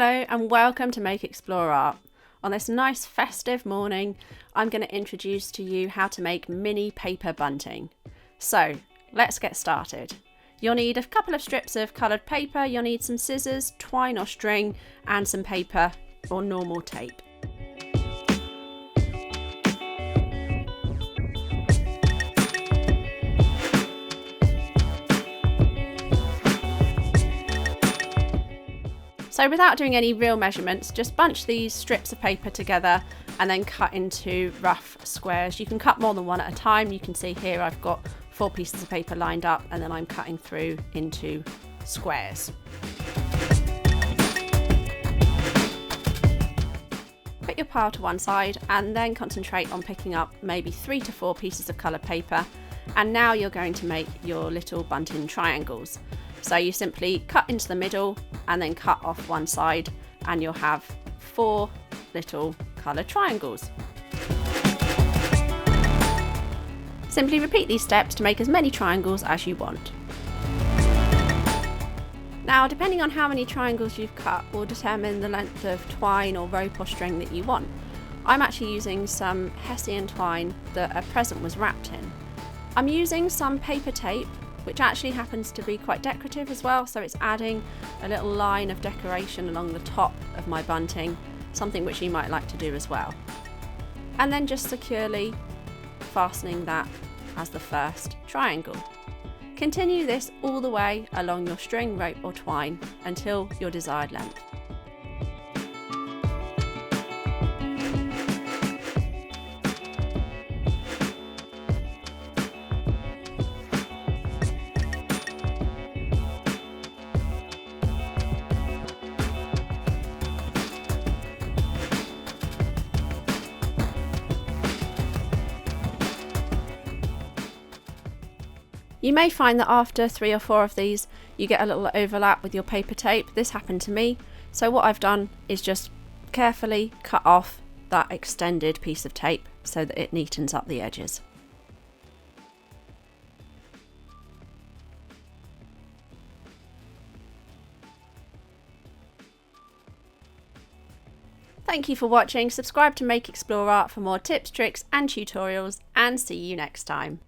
Hello and welcome to Make Explore Art. On this nice festive morning, I'm going to introduce to you how to make mini paper bunting. So let's get started. You'll need a couple of strips of coloured paper, you'll need some scissors, twine or string, and some paper or normal tape. So without doing any real measurements, just bunch these strips of paper together and then cut into rough squares. You can cut more than one at a time. You can see here I've got 4 pieces of paper lined up and then I'm cutting through into squares. Put your pile to one side and then concentrate on picking up maybe 3 to 4 pieces of coloured paper, and now you're going to make your little bunting triangles. So you simply cut into the middle and then cut off one side and you'll have 4 little coloured triangles. Simply repeat these steps to make as many triangles as you want. Now, depending on how many triangles you've cut will determine the length of twine or rope or string that you want. I'm actually using some hessian twine that a present was wrapped in. I'm using some paper tape, which actually happens to be quite decorative as well, so it's adding a little line of decoration along the top of my bunting, something which you might like to do as well. And then just securely fastening that as the first triangle. Continue this all the way along your string, rope or twine until your desired length. You may find that after 3 or 4 of these you get a little overlap with your paper tape. This happened to me, so what I've done is just carefully cut off that extended piece of tape so that it neatens up the edges. Thank you for watching. Subscribe to Make Explore Art for more tips, tricks and tutorials, and see you next time.